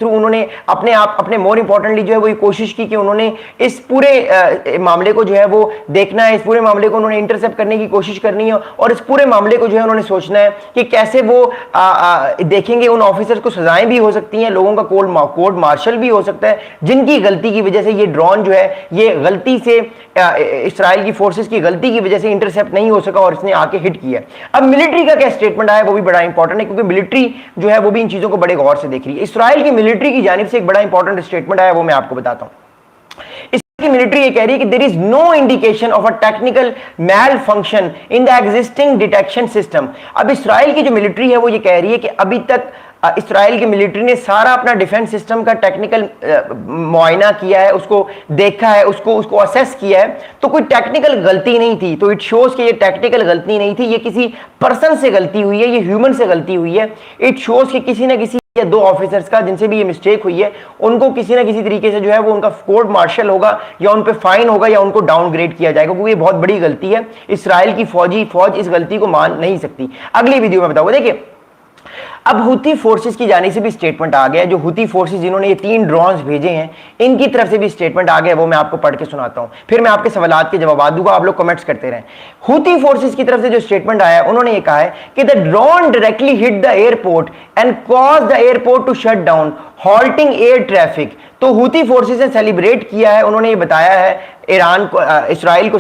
Through उन्होंने अपने more importantly जो है वो ये कोशिश की कि उन्होंने इस पूरे मामले को जो है वो देखना है, इस पूरे मामले को उन्होंने इंटरसेप्ट करने की कोशिश करनी है और इस पूरे मामले को जो है उन्होंने सोचना है कि कैसे वो देखेंगे। उन ऑफिसर्स को सजाएं भी हो सकती हैं, लोगों का कोर्ट मार्शल भी हो सकता है, जिनकी गलती की वजह से ये ड्रोन जो है ये गलती से इस्राइल की फोर्सेस की गलती की वजह से इंटरसेप्ट नहीं हो सका और इसने आके हिट किया। अब मिलिट्री का क्या स्टेटमेंट आया वो भी बड़ा इंपॉर्टेंट है, क्योंकि मिलिट्री जो है वो भी इन चीजों को बड़े गौर से देख रही है। इस्राइल की मिलिट्री की जानिब से एक बड़ा इंपॉर्टेंट स्टेटमेंट आया, वो मैं आपको बताता हूं। इसकी मिलिट्री ये कह रही है कि there is no indication of a technical malfunction in the existing detection system. अब इस्राइल की जो मिलिट्री है वो ये कह रही है कि अभी तक इस्राइल की मिलिट्री ने सारा अपना डिफेंस सिस्टम का टेक्निकल मुआयना किया है, उसको देखा है, उसको असेस किया है, तो कोई टेक्निकल गलती नहीं थी। तो इट शोज कि ये टेक्निकल गलती नहीं थी, ये किसी पर्सन से गलती हुई है, ये ह्यूमन से गलती हुई है। इट शोज कि किसी ना किसी या दो ऑफिसर्स का जिनसे भी ये मिस्टेक हुई है उनको किसी ना किसी तरीके से जो है वो उनका कोर्ट मार्शल होगा या उन पे फाइन होगा या उनको डाउनग्रेड किया जाएगा, क्योंकि ये बहुत बड़ी गलती है। इस्राइल की फौज इस गलती को मान नहीं सकती। अगली वीडियो में बताऊंगा। देखिए अब हुती फोर्सेस की जाने से भी स्टेटमेंट आ गया, जो हुती फोर्सेस जिन्होंने ये 3 ड्रोन्स भेजे हैं इनकी तरफ से भी स्टेटमेंट आ गया, वो मैं आपको पढ़ के सुनाता हूं, फिर मैं आपके सवालात के जवाब दूंगा, आप लोग कमेंट्स करते रहें। हुती फोर्सेस की तरफ से जो स्टेटमेंट आया उन्होंने ये कहा है कि the drone directly hit the airport and cause the airport to shut down halting air traffic. तो हुती फोर्सेस ने सेलिब्रेट किया है, उन्होंने ये बताया है इस्राइल को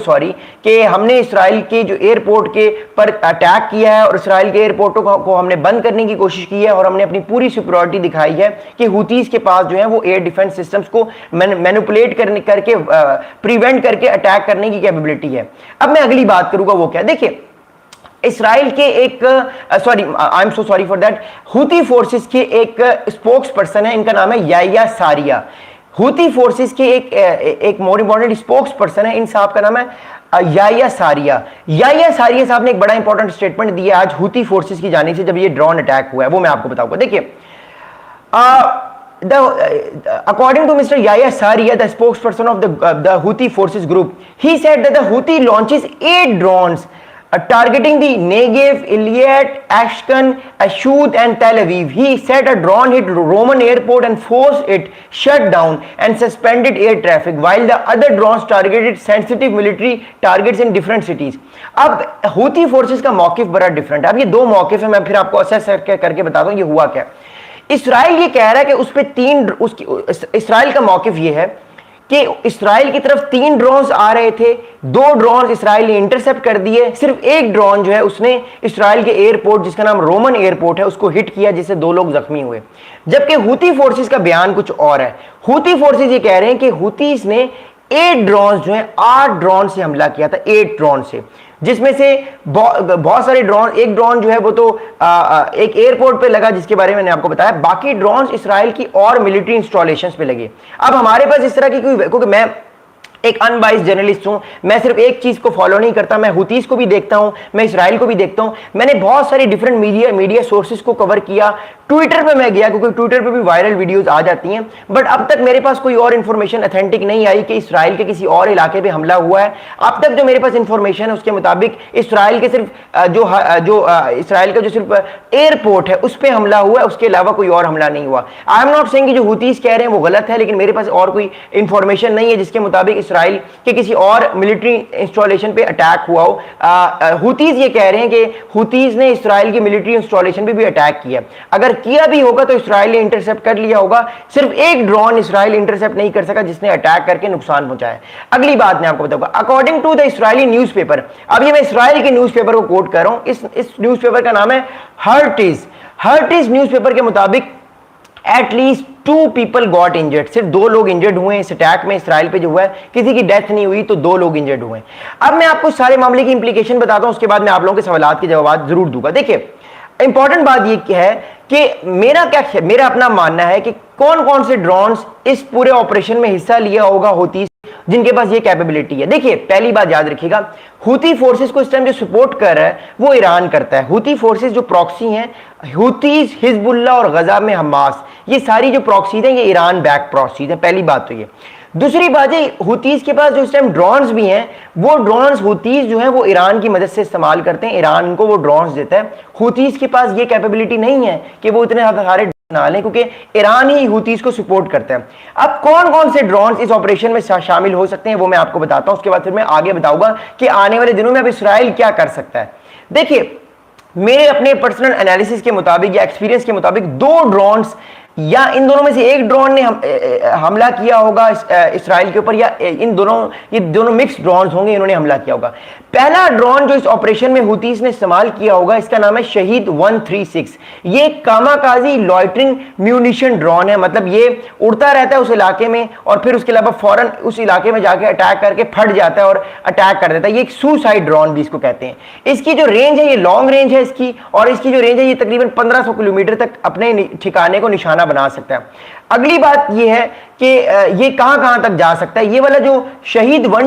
कि हमने इस्राइल के जो एयरपोर्ट के पर अटैक किया है और इस्राइल के एयरपोर्टों को हमने बंद करने की कोशिश की है और हमने अपनी पूरी सुपरियॉरिटी दिखाई है कि हुतीज के पास जो है वो एयर डिफेंस सिस्टम्स को मैनिपुलेट करके प्रिवेंट करके अटैक करने की कैपेबिलिटी है। अब मैं अगली बात करूंगा वो क्या, देखिए इस्राइल के एक I am so sorry for that, Houthi forces के एक स्पोक्स पर्सन है, इनका नाम है याह्या सारिया। हुती फोर्सेस के एक मोर इंपॉर्टेंट स्पोक्स पर्सन है, इन साहब का नाम है याह्या सारिया। याह्या सारिया साहब ने एक बड़ा इंपॉर्टेंट स्टेटमेंट दिया आज हुती फोर्सेस की जानिब से जब ये ड्रोन अटैक हुआ है, वो मैं आपको बताऊंगा। देखिए according to Mr. Yahya Saria, the spokesperson of the Houthi forces group, he said that the Houthi launches 8 drones targeting the Negev, Eilat, Ashkelon, Ashdod and Tel Aviv. He said a drone hit Roman airport and forced it shut down and suspended air traffic, while the other drones targeted sensitive military targets in different cities. अब Houthi forces का मौकिफ बड़ा different है। अब ये दो मौकिफ है, मैं फिर आपको असेस करके बताता हूँ ये हुआ क्या। इस्राइल ये कह रहा है कि उस पे इस्राइल का मौकिफ ये है कि इस्राइल की तरफ 3 ड्रोन्स आ रहे थे, 2 ड्रोन इस्राइल ने इंटरसेप्ट कर दिए, सिर्फ एक ड्रोन जो है उसने इस्राइल के एयरपोर्ट जिसका नाम रोमन एयरपोर्ट है उसको हिट किया, जिससे 2 लोग जख्मी हुए। जबकि हुती फोर्सेस का बयान कुछ और है। हुती फोर्सेस ये कह रहे हैं कि हुतीस ने 8 ड्रोन जो है 8 ड्रोन से हमला किया था, 8 ड्रोन से, जिसमें से बहुत सारे ड्रोन, एक ड्रोन जो है वो तो एक एयरपोर्ट पे लगा जिसके बारे में मैंने आपको बताया, बाकी ड्रोन इस्राइल की और मिलिट्री इंस्टॉलेशंस पे लगे। अब हमारे पास इस तरह की कोई, क्योंकि मैं एक अनबाइस्ड जर्नलिस्ट हूं, मैं सिर्फ एक चीज को फॉलो नहीं करता, मैं हुतीस को भी देखता हूं, मैं इस्राइल को भी देखता हूं। मैंने बहुत सारी डिफरेंट मीडिया सोर्सेज को कवर किया, ट्विटर पे मैं गया क्योंकि ट्विटर पे भी वायरल वीडियोस आ जाती हैं, बट अब तक मेरे पास कोई और इंफॉर्मेशन ऑथेंटिक नहीं आई कि इस्राइल के किसी और इलाके पे हमला हुआ है। अब तक जो मेरे पास इंफॉर्मेशन है उसके मुताबिक इस्राइल के सिर्फ इस्राइल का जो सिर्फ एयरपोर्ट है उस पर हमला हुआ है, उसके अलावा कोई और हमला नहीं हुआ। आई एम नॉट सेइंग कि जो हुतीस कह रहे हैं वो गलत है, लेकिन मेरे पास और कोई इंफॉर्मेशन नहीं है जिसके मुताबिक इस्राइल के किसी और मिलिट्री इंस्टॉलेशन पे अटैक हुआ हो। हुतीस ये कह रहे हैं कि हुतीस ने इस्राइल की मिलिट्री इंस्टॉलेशन पे भी अटैक किया। अगर किया भी होगा तो इस्राइल ने इंटरसेप्ट कर लिया होगा, सिर्फ एक ड्रोन इस्राइल इंटरसेप्ट नहीं कर सका जिसने अटैक करके नुकसान पहुंचाया। अगली बात मैं आपको बताऊंगा, according to the Israeli newspaper, अब ये मैं इस्राइल के न्यूज़पेपर को कोट कर रहा हूं, इस न्यूज़पेपर का नाम है हर्टिज न्यूज़पेपर के मुताबिक एटलीस्ट 2 पीपल गॉट इंजर्ड, सिर्फ 2 लोग इंजर्ड हुए इस अटैक में, इस्राइल पे जो हुआ है, किसी की डेथ नहीं हुई तो 2 लोग इंजर्ड हुए। अब मैं आपको सारे मामले की इंप्लीकेशन बताता हूं, उसके बाद मैं आप लोगों के सवालात के जवाब जरूर दूंगा। देखिए इंपॉर्टेंट बात ये है कि मेरा अपना मानना है कि कौन कौन से ड्रोन्स इस पूरे ऑपरेशन में हिस्सा लिया होगा हुतीस जिनके पास ये कैपेबिलिटी है। देखिए पहली बात याद रखिएगा, हुती फोर्सेस को इस टाइम जो सपोर्ट कर रहा है वो ईरान करता है। हुती फोर्सेस जो प्रॉक्सी हैं, हुतीस, हिजबुल्लाह और गजा में हमास, ये सारी जो प्रॉक्सीज हैं ये ईरान बैक प्रॉक्सीज है। पहली बात तो ये। दूसरी बात है हुतीस के पास जो इस टाइम ड्रोन्स भी हैं, वो ड्रोन्स हुतीस जो हैं वो ईरान की मदद से इस्तेमाल करते हैं, ईरान को वो ड्रोन्स देता है। हुतीस के पास ये कैपेबिलिटी नहीं है कि वो इतने सारे ना लें, क्योंकि ईरान ही हुतीज को सपोर्ट करता है। अब कौन कौन से ड्रोन इस ऑपरेशन में शामिल हो सकते हैं वो मैं आपको बताता हूं, उसके बाद फिर मैं आगे बताऊंगा कि आने वाले दिनों में अब इसराइल क्या कर सकता है। देखिए, मेरे अपने पर्सनल एनालिसिस के मुताबिक या एक्सपीरियंस के मुताबिक दो ड्रोन्स या इन दोनों में से एक ड्रोन ने हमला किया होगा इसराइल के ऊपर, या इन दोनों, ये दोनों मिक्स ड्रोन्स होंगे, इन्होंने हमला किया होगा। पहला ड्रोन जो इस ऑपरेशन में हुतीस ने इस्तेमाल किया होगा, इसका नाम है शहीद 136। ये कामाकाजी लॉइटरिंग म्यूनिशन ड्रोन है, मतलब ये उड़ता रहता है उस इलाके में और फिर उसके अलावा फौरन उस इलाके में जाके अटैक करके फट जाता है और अटैक कर देता है। ये एक सुसाइड ड्रोन भी इसको कहते हैं। इसकी जो रेंज है ये लॉन्ग रेंज है इसकी, और इसकी जो रेंज है ये तकरीबन 1500 किलोमीटर तक अपने ठिकाने को निशाना बना सकता है। अगली बात ये है कि ये कहां कहां तक जा सकता है। ये वाला जो शहीद